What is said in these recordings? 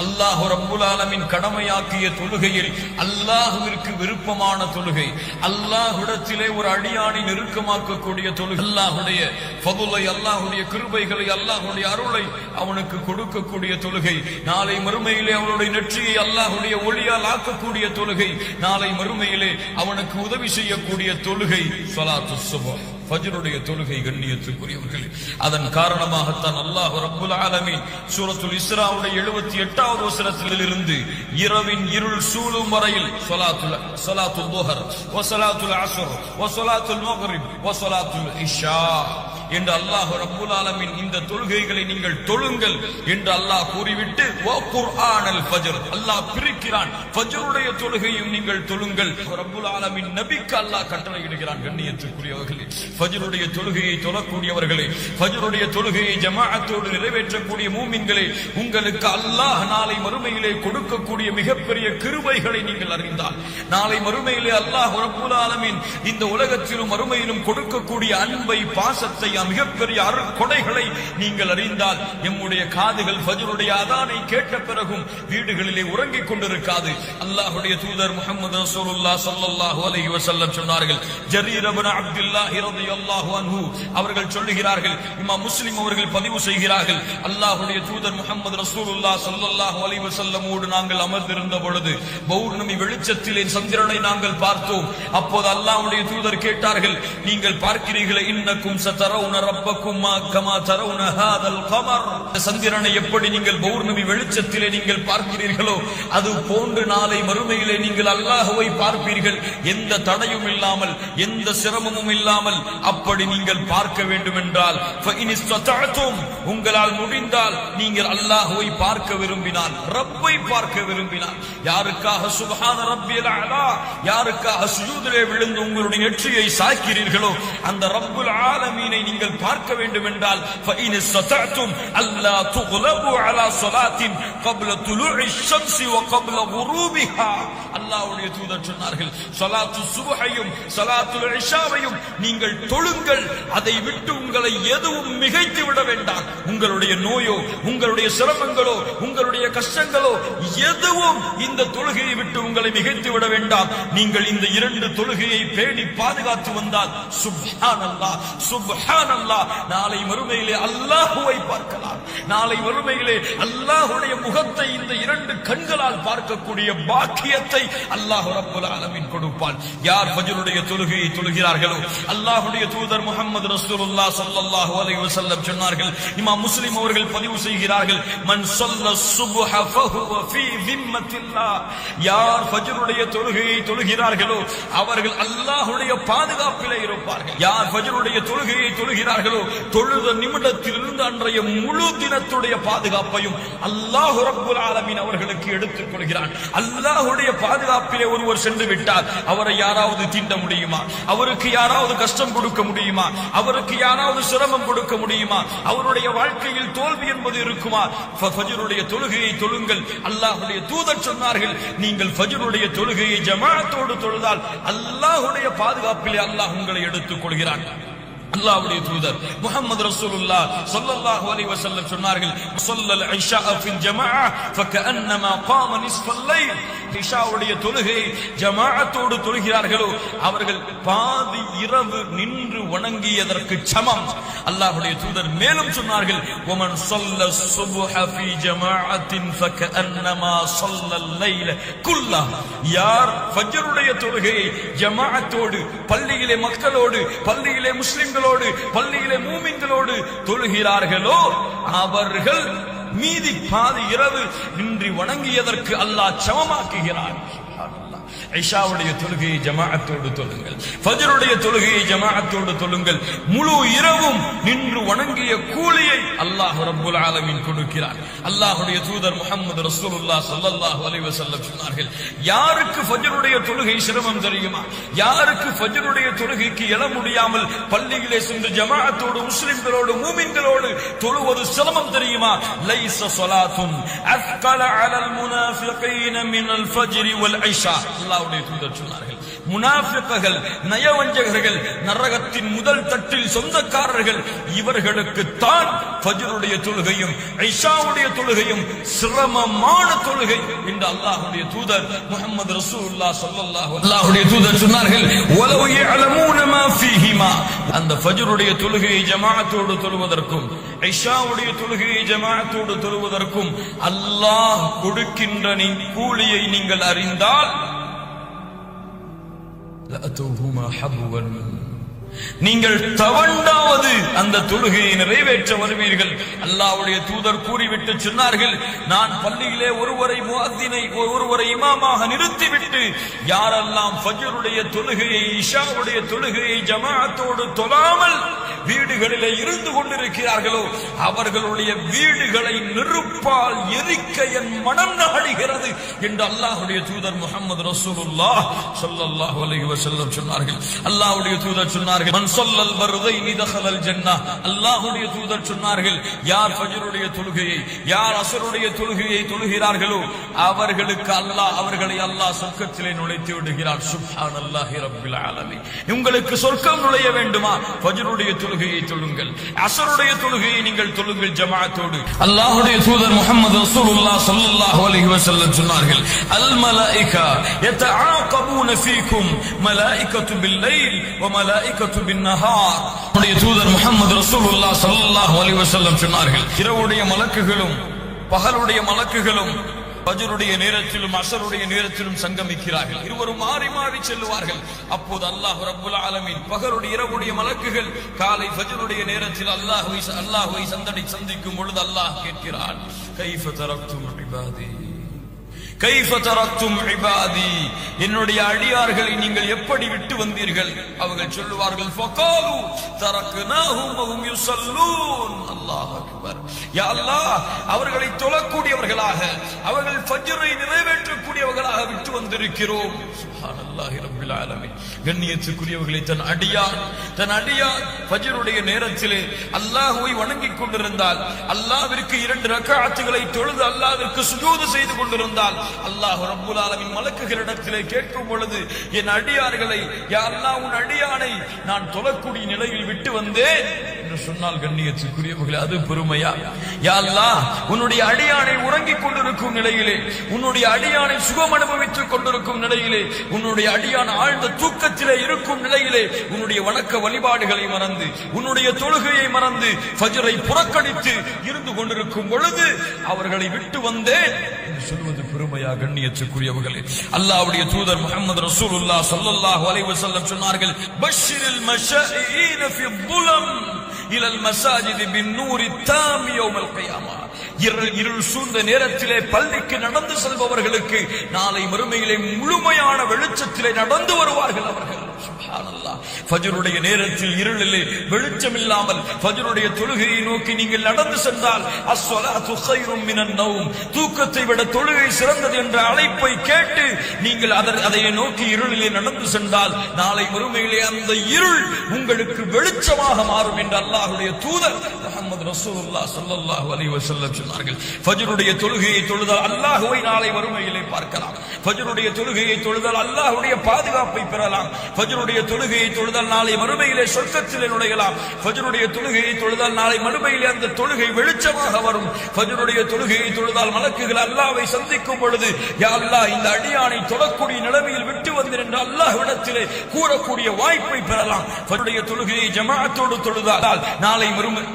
அல்லாஹ் ரப்புல் ஆலமீன் கடமையாக்கிய தொழுகையில் அல்லாஹ்விற்கு விருப்பமான தொழுகை, அல்லாஹ்விடத்திலே ஒரு அடியானை நெருக்கமாக்கக்கூடிய தொழுகை, அல்லாஹ்வுடைய ஃபதுலை, அல்லாஹ்வுடைய கிருபைகளை, அல்லாஹ்வுடைய அருளை அவனுக்கு கொடுக்கக்கூடிய தொழுகை, நாளை மறுமையிலே அவனுடைய நெற்றியை அல்லாஹ்வுடைய ஒளியால் ஆக்கக்கூடிய தொழுகை, நாளை மறுமையிலே அவனுக்கு உதவி செய்யக்கூடிய தொழுகை ஸலாத்து சுப்ஹ், ஃபஜ்ருடைய தொழுகை. கண்ணியத்துக்குரியவர்களே, அதன் காரணமாகத்தான் அல்லாஹ் ரப்புல் ஆலமீன் சூரத்துல் இஸ்ராவுடைய 78வது வசனத்திலிருந்து இரவின் இருள் சூழும் வரையில் ஸலாத்துல் ظுஹர் வ ஸலாத்துல் அஸ்ர் வ ஸலாத்துல் மக்ரிப் வ ஸலாத்துல் இஷா என்று அல்லாஹ் ரப்புல் ஆலமீன் இந்த தொழுகைகளை நீங்கள் தொழுங்கள் என்று அல்லாஹ் கூறிவிட்டு வ குர்ஆனல் ஃபஜ்ர் அல்லாஹ் பிரிக்கிறான், ஃபஜ்ருடைய தொழுகையும் நீங்கள் தொழுங்கள். ரப்புல் ஆலமீன் நபிக்கு அல்லாஹ் கட்டளையிடுகிறான். கண்ணியத்துக்குரியவர்களே, ஃபஜ்ருடைய தொழுகையை தொழக்கூடியவர்களே, ஃபஜ்ருடைய தொழுகையை ஜமாஅத்தோடு நிறைவேற்றக்கூடிய மூமின்களே, உங்களுக்கு அல்லாஹ் நாளை மறுமையிலே கொடுக்கக்கூடிய மிகப்பெரிய கிருபைகளை நீங்கள் அறிந்தால், நாளை மறுமையிலே அல்லாஹ் ரப்புல் ஆலமீன் இந்த உலகத்திலும் மறுமையிலும் கொடுக்கக்கூடிய அன்பை, பாசத்தை, மிகப்பெரிய அருட்கொடைகளை நீங்கள் அறிந்தால், எம்முடைய காதுகள் ஃபஜ்ருடைய அதானை கேட்ட பிறகும் வீடுகளிலே உறங்கிக் கொண்டிருக்காது. அல்லாஹ்வுடைய தூதர் முஹம்மது ரசூலுல்லாஹ் ஸல்லல்லாஹு அலைஹி வஸல்லம் சொன்னார்கள், ஜரீர் இப்னு அப்துல்லாஹ் ரலியல்லாஹு அன்ஹு அவர்கள் சொல்லுகிறார்கள், இமாம் முஸ்லிம் அவர்கள் பதிவு செய்கிறார்கள், அல்லாஹ்வுடைய தூதர் முஹம்மது ரசூலுல்லாஹ் ஸல்லல்லாஹு அலைஹி வஸல்லமோடு நாங்கள் அமர்ந்திருந்த பொழுது பௌர்ணமி வெளிச்சத்திலே சந்திரனை நாங்கள் பார்த்தோம். அப்போது அல்லாஹ்வுடைய தூதர் கேட்டார்கள், நீங்கள் பார்க்கிறீர்களே, இன்னக்கும் சதரவுன ரப்பக்கும் கமா தரவுன ஹாதல் கமர், சந்திரனை எப்படி நீங்கள் பௌர்ணமி வெளிச்சத்திலே நீங்கள் பார்க்கிறீர்களோ அது போன்று நாளை மறுமையிலே நீங்கள் அல்லாஹ்வை பார்ப்பீர்கள், எந்த தடையும் இல்லாமல், எந்த சிரமமும் இல்லாமல். அப்படி நீங்கள் பார்க்க வேண்டும் என்றால் உங்களால் முடிந்தால் நீங்கள் அல்லாஹ்வை பார்க்க விரும்பினால், ரப்பை பார்க்க விரும்பினால், யாருக்காக சுப்ஹான ரப்பியல் அலா, யாருக்காக சுஜூதிலே விழுந்து உங்களுடைய நெற்றியை சாய்க்கிறீர்களோ அந்த ரப்புல் ஆலமீனை நீங்கள் பார்க்க வேண்டும் என்றால் فإن استطعتم ألا تغلبوا على صلاة قبل طلوع الشمس وقبل غروبها. அல்லாஹ்வுடைய தூதர் சொன்னார்கள், ஸலாத்து சுப்ஹையும் ஸலாத்துல் இஷாவையும் நீங்கள் தொழுங்கள், அதை விட்டு உங்களை எதுவும் மிகைத்து விட வேண்டாம். உங்களுடைய நோயோ, உங்களுடைய சிரமங்களோ, உங்களுடைய கஷ்டங்களோ எதுவும் இந்த தொழுகையை விட்டு உங்களை மிகைத்து விட வேண்டாம். நீங்கள் இந்த இரண்டு தொழுகையை பேணி பாதுகாத்து வந்தால் சுப்ஹானல்லாஹ் சுப்ஹானல்லாஹ், நாளை மறுமையிலே அல்லாஹ்வை பார்க்கலாம். நாளை மறுமையிலே அல்லாஹ்வுடைய முகத்தை இந்த இரண்டு கண்களால் பார்க்கக்கூடிய பாக்கியத்தை அல்லாஹ் ரப்புல் ஆலமீன் கொடுப்பான். யார் ஃபஜ்ருடைய தொழுகையை தொழுகிறார்களோ, அல்லாஹ்வுடைய தூதர் முஹம்மது ரசூலுல்லாஹ் ஸல்லல்லாஹு அலைஹி வஸல்லம் சொன்னார்கள், இமாம் முஸ்லிம் அவர்கள் பதிவு செய்கிறார்கள், மன் ஸல்ல சுப்ஹ ஃபஹுவ ஃபீ திம்மத்தில்லாஹ், யார் ஃபஜ்ருடைய தொழுகையை தொழுகிறார்களோ அவர்கள் அல்லாஹ்வுடைய பாதுகாப்பிலே இருப்பார்கள். யார் ஃபஜ்ருடைய தொழுகையை தொழுகிறார்களோ தொழுத நிமிடத்திலிருந்து அன்றைய முழு தினத்துடைய பாதுகாப்பையும் அல்லாஹ் ரப்புல் ஆலமீன் அவர்களுக்கு எடுத்துக் கொள்கிறான். அல்லாஹ்வுடைய பாதுகாப்பிலே ஒருவர் சென்று விட்டார், அவரை யாராவது தீண்ட முடியுமா? அவருக்கு யாராவது கஷ்டம் கொடுக்க முடியுமா? அவருக்கு யாராவது சிரமம் கொடுக்க முடியுமா? அவருடைய வாழ்க்கையில் தோல்வி என்பது இருக்குமா? ஃபஜ்ருடைய தொழுகையை தொழுங்கள். அல்லாஹ்வுடைய தூதர் சொன்னார்கள், நீங்கள் ஃபஜ்ருடைய தொழுகையை ஜமாஅத்தோடு தொழுதால் அல்லாஹ்வுடைய பாதுகாப்பிலே அல்லாஹ் உங்களை எடுத்துக் கொள்கிறான். அல்லாஹ்வுடைய தூதர் முஹம்மது ரசூலுல்லாஹ் ஸல்லல்லாஹு அலைஹி வஸல்லம் சொன்னார்கள், ஸல்லல் இஷா ஃபில் ஜமாஅ ஃபகஅன்னமா காம நிஸ்ஃபல் லைல், இஷாவுடைய தொழுகை ஜமாஅத்தோடு தொழுகிறார்களோ அவர்கள் பாதி இரவு நின்று வணங்கியதற்கு சமம். அல்லாஹ்வுடைய தூதர் மேலும் சொன்னார்கள், வமன் ஸல்ல ஸுப்ஹ ஃபீ ஜமாஅத்தின் ஃபகஅன்னமா ஸல்லல் லைல குல்லஹ், யார் ஃபஜ்ருடைய தொழுகையை ஜமாஅத்தோடு பள்ளியிலே மக்களோடு, பள்ளியிலே முஸ்லிம்களோடு, பள்ளியிலே மூமின்களோடு தொழுகிறார்களோ அவர்கள் மீதி பாதி இரவு நின்று வணங்கியதற்கு அல்லாஹ் சமமாக்குகிறார். இஷாவுடைய தொழுகையை ஜமாஅத்தோடு தொழுங்கள், ஃபஜ்ருடைய தொழுகையை ஜமாஅத்தோடு தொழுங்கள். முழு இரவும் நின்று வணங்கிய கூலியை அல்லாஹ் ரப்புல் ஆலமீன் கொடுக்கிறார். அல்லாஹ்வுடைய தூதர் முஹம்மது ரசூலுல்லாஹ் ஸல்லல்லாஹு அலைஹி வஸல்லம் சொன்னார்கள், யாருக்கு ஃபஜ்ருடைய தொழுகை சிரமம் தெரியுமா? யாருக்கு ஃபஜ்ருடைய தொழுகைக்கு எழ முடியாமல் பள்ளியிலே சென்று ஜமாஅத்தோடு முஸ்லிம்களோடு மூமின்களோடு தொழுவது சிரமம் தெரியுமா? லைஸ ஸலாத்துன் அஸ்கல அலல் முனாஃபிகீன மினல் ஃபஜ்ரி வல் இஷா, அல்லாஹ்வுடைய தூதர் சொன்னார்கள். முனாஃபிக்குகள், நயவஞ்சகர்கள், நரகத்தின் முதல் தட்டில் சொந்தக்காரர்கள், இவர்களுக்கு தான் ஃபஜ்ருடைய தொழுகையும் இஷாவுடைய தொழுகையும் சிரமமான தொழுகை என்று அல்லாஹ்வுடைய தூதர் முஹம்மது ரசூலுல்லாஹ் ஸல்லல்லாஹு அல்லாஹ்வுடைய தூதர் சொன்னார்கள். வலவ் யஅலமூன மா ஃபீஹிமா, அந்த ஃபஜ்ருடைய தொழுகையை ஜமாஅத்தோடு தொழுவதற்கும் இஷாவுடைய தொழுகையை ஜமாஅத்தோடு தொழுவதற்கும் அல்லாஹ் கொடுக்கின்ற கூலியை நீங்கள் அறிந்தால் லஅதூஹுமா ஹப்வன், நீங்கள் தவண்டாவது அந்த தொழுகையை நிறைவேற்ற வருவீர்கள். அல்லாஹ்வுடைய தூதர் கூறிவிட்டு சொன்னார்கள், நான் பள்ளியிலே ஒருவரை இமாமாக நிறுத்திவிட்டு யாரெல்லாம் ஃபஜ்ருடைய தொழுகையை இஷாவுடைய தொழுகையை ஜமாஅத்தோடு தொழாமல் வீடுகளிலே இருந்து கொண்டிருக்கிறார்களோ அவர்களுடைய வீடுகளை நெருப்பால் எரிக்க என் மனம் நாடுகிறது என்று அல்லாஹ்வுடைய தூதர் முஹம்மது ரசூலுல்லாஹ் ஸல்லல்லாஹு அலைஹி வஸல்லம் சொன்னார்கள். அல்லாஹ்வுடைய தூதர் சொன்னார்கள், மன் ஸல்லல் ஃபர்தைனி தഖலல் ஜன்னah. அல்லாஹ்வுடைய தூதர் சொன்னார்கள், யார் ஃபஜ்ருடைய தொழுகையை யார் அஸ்ருடைய தொழுகையை தொழுகிறார்களோ அவர்களை அல்லாஹ் சொர்க்கத்திலே நுழைத்து விடுகிறார். சுப்ஹானல்லாஹி ரப்பில் ஆலமீன். உங்களுக்கு சொர்க்கம் நுழைய வேண்டுமா? ஃபஜ்ருடைய தொழுகையை தொழுங்கள், அஸ்ருடைய தொழுகையை நீங்கள் தொழுங்கள் ஜமாஅத்தோடு. அல்லாஹ்வுடைய தூதர் முஹம்மது ரசூலுல்லாஹ் ஸல்லல்லாஹு அலைஹி வஸல்லம் சொன்னார்கள், அல் மலாயிகா யதஆகபூன ஃபீக்கும் மலாயிகத்து பில்-லைல் வ மலாயிகத்து பின்-நஹார். அல்லாஹ்வுடைய தூதர் முஹம்மது ரசூலுல்லாஹ் ஸல்லல்லாஹு அலைஹி வஸல்லம் சொன்னார்கள், இரவுடைய மலக்குகளும் பகலுடைய மலக்குகளும் ஃபஜ்ருடைய நேரத்திலும் அஸ்ருடைய நேரத்திலும் சங்கமிக்கிறார்கள். இருவரும் மாறி மாறி செல்வார்கள். அப்போது அல்லாஹ் ரப்புல் ஆலமீன் பகலுடைய இரவுடைய மலக்குகள் காலை ஃபஜ்ருடைய நேரத்தில் அல்லாஹ்வை சந்திக்கும் பொழுது அல்லாஹ் கேட்கிறான், கைஃப தரக்தும் இபாதி, கைஃப தரக்தும் இபாதி, என்னுடைய அடியார்களை நீங்கள் எப்படி விட்டு வந்தீர்கள்? அவர்கள் சொல்லுவார்கள், ஃபகாலு தரக்னாஹும் வஹும் யுஸல்லூன். அல்லாஹ் அக்பர். யா அல்லாஹ், அவர்களை தொழக்கூடியவர்களாக, அவர்கள் ஃபஜ்ரை நிறைவேற்றக்கூடியவர்களாக விட்டு வந்திருக்கிறோம். சுப்ஹானல்லாஹி ரப்பில் ஆலமீன். கண்ணியத்துக்குரியவர்களை, தன் அடியார் ஃபஜ்ருடைய நேரத்திலே அல்லாஹ்வை வணங்கிக் கொண்டிருந்தால், அல்லாஹ்விற்கு 2 ரக்அத்துகளை தொழுது அல்லாஹ்விற்கு சுஜூது செய்து கொண்டிருந்தால், அல்லாஹ் ரப்புல் ஆலமீன் மலக்குகளிடத்திலே கேட்கும் பொழுது, என் அடியார்களை யா அல்லாஹ் உன் அடியானை நான் தொழக்கூடிய நிலையில் விட்டு வந்தேன் என்று சொன்னால், கண்ணியத்துக்குரியவர்களே, அது பெருமையா? யா அல்லாஹ், உன்னுடைய அடியானை உறங்கிக் கொண்டிருக்கும் நிலையிலே, உன்னுடைய அடியானை சுகம் அனுபவித்துக் கொண்டிருக்கும் நிலையிலே, உன்னுடைய அடியான் ஆழ்ந்த தூக்கத்திலே இருக்கும் நிலையிலே உன்னுடைய வணக்க வழிபாடுகளை மறந்து, உன்னுடைய தொழுகையை மறந்து, ஃபஜ்ரை புறக்கணித்து இருந்து கொண்டிருக்கும் பொழுது அவர்களை விட்டு வந்தேன் என்று சொல்வது பெருமையா? கண்ணியத்துக்குரியவர்களே, அல்லாஹ்வுடைய தூதர் முஹம்மது ரசூலுல்லாஹ் ஸல்லல்லாஹு அலைஹி வஸல்லம் சொன்னார்கள், பஷ்ஷிரில் மஷாயீன ஃபி ظுலம் இலல் மசாஜித் பின்-நூரி தாம் யௌமல் கியாமா. இருள் சூழ்ந்த நேரத்திலே பள்ளிக்கு நடந்து செல்பவர்களுக்கு நாளை மறுமையிலே முழுமையான வெளிச்சத்திலே நடந்து வருவார்கள் அவர்கள். சுப்ஹானல்லாஹ். ஃபஜ்ருடைய நேரத்தில் இருளிலே வெளிச்சம் இல்லாமல் ஃபஜ்ருடைய தொழுகையை நோக்கி நீங்கள் நடந்து சென்றால், அஸ்ஸலாத்து கைரும் மினன் நௌம், தூக்கத்தை விட தொழுகை சிறந்தது என்ற அழைப்பை கேட்டு நீங்கள் அதை நோக்கி இருளிலே நடந்து சென்றால், நாளை மறுமையிலே அந்த இருள் உங்களுக்கு வெளிச்சமாக மாறும் என்று அல்லாஹ்வுடைய தூதர் முஹம்மது ரசூலுல்லாஹ் ஸல்லல்லாஹு அலைஹி வஸல்லம் சொன்னார்கள். ஃபஜ்ருடைய தொழுகையை தொழுதால் அல்லாஹ்வை நாளை மறுமையிலே பார்க்கலாம். ஃபஜ்ருடைய தொழுகையை தொழுதால் அல்லாஹ்வுடைய பாதுகாப்பை பெறலாம். ஃபஜ்ருடைய தொழுகையை தொழுதால் நாளை மறுமையிலே சொர்க்கத்திலே நுழையலாம். ஃபஜ்ருடைய தொழுகையை தொழுதால் நாளை மறுமையிலே அந்த தொழுகை வெளிச்சமாக வரும். ஃபஜ்ருடைய தொழுகையை தொழுதால் மலக்குகள் அல்லாஹ்வை சந்திக்கும் பொழுது, யா அல்லாஹ், இந்த அடியானை தொழக்கூடிய நிலைமையில் விட்டு வந்தேன் என்று அல்லாஹ்விடத்திலே கூறக்கூடிய வாய்ப்பை பெறலாம். ஃபஜ்ருடைய தொழுகையை ஜமாஅத்தோடு தொழுதால் நாளை மறுமை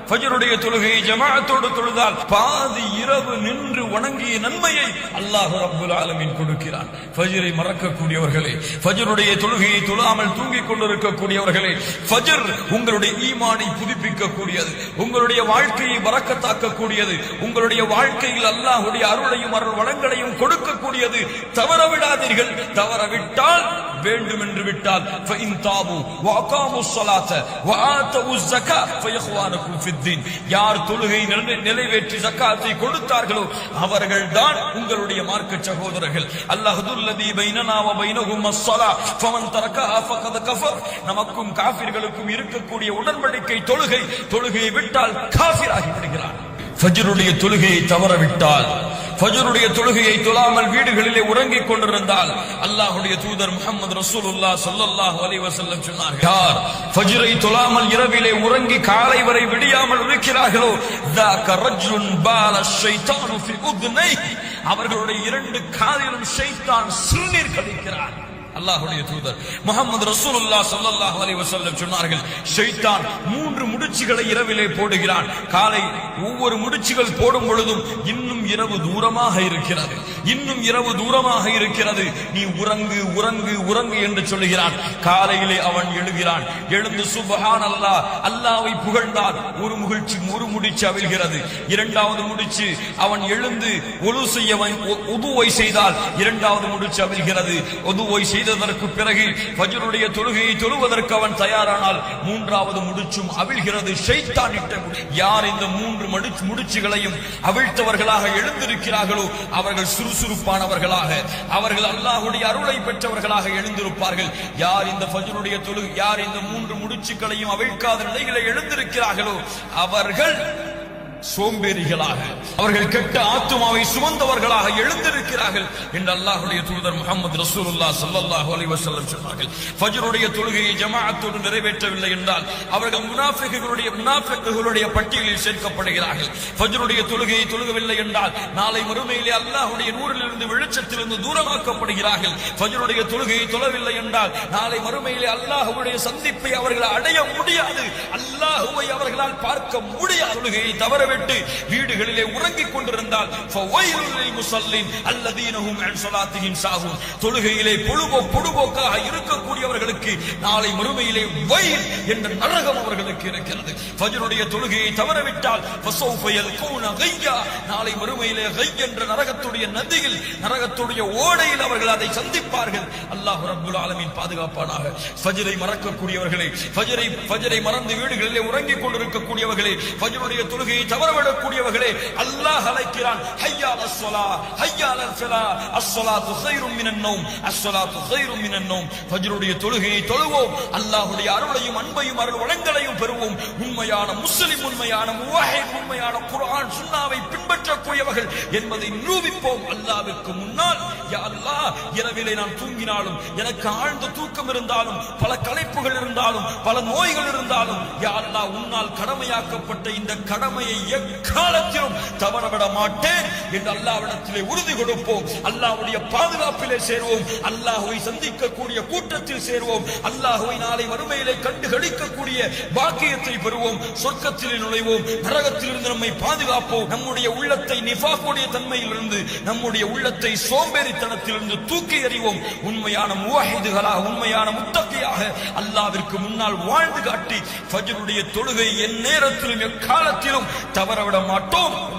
ஃபஜ்ருடைய தொழுகையை ஜமாஅத்தோடு தொழுதால் பாதி இரவு நின்று வணங்கிய நன்மையை அல்லாஹ் ரப்புல் ஆலமீன் கொடுக்கிறான். ஃபஜ்ரை மறக்கக்கூடியவர்களே, ஃபஜ்ருடைய தொழுகையை தொழாமல் தூங்கிக் கொண்டிருக்கக்கூடியவர்களே, ஃபஜ்ர் உங்களுடைய ஈமானை புதுப்பிக்க கூடியது, உங்களுடைய வாழ்க்கையை பரக்கத்தாக்க கூடியது, உங்களுடைய வாழ்க்கையில் அல்லாஹ்வுடைய அருளையும் அருள் வளங்களையும் கொடுக்கக்கூடியது. தவறவிடாதீர்கள். தவறவிட்டால், வேண்டும் என்று விட்டால், ஃபஇன் தாபு வ அகாமுஸ் ஸலாத வ ஆதவுஸ் ஸகாத் ஃபயஹ்வானுக்கும் ஃபித் தீன், யார் தொழுகை நிறைவேற்றி ஜக்காத்தை கொடுத்தார்களோ அவர்கள்தான் உங்களுடைய மார்க்க சகோதரர்கள். அல்லாஹுல்லதி பைனனா வ பைனஹும் அஸ்-ஸலா ஃபமன் தரகஹா ஃபகத் கஃபர். நமக்கும் காஃபிர்களுக்கும் இருக்கக்கூடிய உடன்படிக்கை தொழுகையை விட்டால் காஃபிராகி விடுகிறான். ஃபஜ்ருடைய தொழுகையை தவறவிட்டால், ஃபஜ்ருடைய தொழுகையை தொழாமல் வீடுகளிலே உறங்கிக் கொண்டிருந்தால், அல்லாஹ்வுடைய தூதர் முஹம்மது ரசூலுல்லாஹ் ஸல்லல்லாஹு அலைஹி வஸல்லம் சொன்னார்கள், யார் ஃபஜ்ரை தொழாமல் இரவிலே உறங்கி காலை வரை விடியாமல் இருக்கிறார்களோ, ذاك رجل بال الشيطان في اذنيه, அவர்களுடைய இரண்டு காதிலும் ஷைத்தான் சிறுநீர் கழிக்கிறார். அல்லாஹ்வுடைய தூதர் முஹம்மது ரசூலுல்லாஹ் ஸல்லல்லாஹு அலைஹி வஸல்லம் சொன்னார்கள், ஷைத்தான் 3 முடிச்சுகளை இரவிலே போடுகிறான். காலை ஒவ்வொரு முடிச்சுகள் போடும் பொழுதும் இன்னும் இரவு தூரமாக இருக்கிறது, இன்னும் இரவு தூரமாக இருக்கிறது, நீ உறங்கு உறங்கு உறங்கு என்று சொல்லுகிறான். காலையிலே அவன் எழுகிறான். எழுந்து சுப்ஹானல்லாஹ், அல்லாஹ்வை புகழ்ந்தால் ஒரு முடிச்சு அவிழ்கிறது. இரண்டாவது முடிச்சு அவன் எழுந்து ஒது செய்ய உதுவை செய்தால் இரண்டாவது முடிச்சு அவிழ்கிறது. உதுவை செய்ததற்கு பிறகு ஃபஜ்ருடைய தொழுகையை தொழுவதற்கு அவன் தயாரானால் மூன்றாவது முடிச்சும் அவிழ்கிறது. ஷைத்தான் இட்ட முடி. யார் இந்த 3 முடிச்சுகளையும் அவிழ்த்தவர்களாக எழுந்திருக்கிறார்களோ அவர்கள் சுறுசுறுப்பானவர்களாக, அவர்கள் அல்லாஹ்வுடைய அருளை பெற்றவர்களாக எழுந்திருப்பார்கள். யார் இந்த ஃபஜ்ருடைய தொழுகை, யார் இந்த 3 முடிச்சுகளையும் அவிழ்க்காத நிலையிலே எழுந்திருக்கிறார்களோ அவர்கள் சோம்பேறிகளாக, அவர்கள் கெட்ட ஆத்துமாவை சுமந்தவர்களாக எழுந்திருக்கிறார்கள் என்று அல்லாஹ்வுடைய தூதர் முஹம்மது ரசூலுல்லாஹ் ஸல்லல்லாஹு அலைஹி வஸல்லம் சொன்னார்கள். ஃபஜ்ருடைய தொழுகையை ஜமாஅத்தோடு நிறைவேற்றவில்லை என்றால் அவர்கள் முனாஃபிக்குகளுடைய பட்டியலில் சேர்க்கப்படுகிறார்கள். ஃபஜ்ருடைய தொழுகையை தொழுகவில்லை என்றால் நாளை மறுமையிலே அல்லாஹ்வுடைய நூரிலிருந்து வெளிச்சத்திலிருந்து தூரமாக்கப்படுகிறார்கள். ஃபஜ்ருடைய தொழுகையை தொழவில்லை என்றால் நாளை மறுமையிலே அல்லாஹ்வுடைய சந்திப்பை அவர்கள் அடைய முடியாது, அல்லாஹ்வை அவர்களால் பார்க்க முடியாது. தொழுகையை தவற விட்டு வீடுகளிலே உறங்கிக் கொண்டிருந்தால் தொழுகையிலே பொழுபோக்காக இருக்கக்கூடியவர்களுக்கு நாளை மறுமையிலே வயல் என்ற நரகம் அவர்களுக்கு இருக்கிறது. ஃபஜ்ருடைய தொழுகையை தவறவிட்டால் நாளை மறுமையிலே கை என்ற நரகத்துடைய நதியில், நரகத்துடைய ஓடையில் அவர்கள் அதை சந்திப்பார்கள். அல்லாஹ் ரப்புல் ஆலமீன் பாதுகாப்பானாக. ஃபஜ்ரை மறக்கக்கூடியவர்களே, ஃபஜ்ரை மறந்து வீடுகளிலே உறங்கிக் கொண்டிருக்கக்கூடியவர்களே, ஃபஜ்ருடைய தொழுகையை தவறவிடக்கூடியவர்களே, அல்லாஹ் அழைக்கிறான், ஹய்யா அலஸ் ஸலாஹ், ஹய்யா அலல் ஃபலாஹ், அஸ்ஸலாத்து கைரும் மினன் நௌம், அஸ்ஸலாத்து கைரும் மினன் நௌம். ஃபஜ்ருடைய தொழுகையை தொழுவோம், அல்லாஹ்வுடைய அருளையும் அன்பையும் அருள் வளங்களையும் பெறுவோம். உண்மையான முஸ்லிம், உண்மையான முவஹித், உண்மையான குர்ஆன் சுன்னாவை பின்பற்றக்கூடியவர்கள் என்பதை நிரூபிப்போம். அல்லாஹ்வுக்கு முன்னால், யா அல்லாஹ், இரவிலே நான் தூங்கினாலும், எனக்கு ஆழ்ந்த தூக்கம் இருந்தாலும், பல களைப்புகள் இருந்தாலும், பல நோய்கள் இருந்தாலும், யா அல்லாஹ், உன்னால் கடமையாக்கப்பட்ட இந்த கடமையை எக்காலத்திலும் தவறவிட மாட்டேன் என்று அல்லாஹ்விடத்திலே உறுதி கொடுப்போம். அல்லாஹ்வுடைய பாதுகாப்பிலே சேர்வோம், அல்லாஹ்வை சந்திக்கக்கூடிய கூட்டத்தில் சேர்வோம், அல்லாஹ்வை நாளை மறுமையிலே கண்டு களிக்கக்கூடிய பாக்கியத்தை பெறுவோம், சொர்க்கத்தில் நுழைவோம், நரகத்திலிருந்து நம்மை பாதுகாப்போம். நம்முடைய உள்ளத்தை நிஃபாக்குடைய தன்மையிலிருந்து, நம்முடைய உள்ளத்தை சோம்பேறித்தனத்திலிருந்து தூக்கி எறிவோம். உண்மையான முவஹிதுகளாக, உண்மையான முத்தகியாக அல்லாஹ்விற்கு முன்னால் வாழ்ந்து காட்டி ஃபஜ்ருடைய தொழுகை என் நேரத்திலும் எக்காலத்திலும் தவறவிட மாட்டோம்.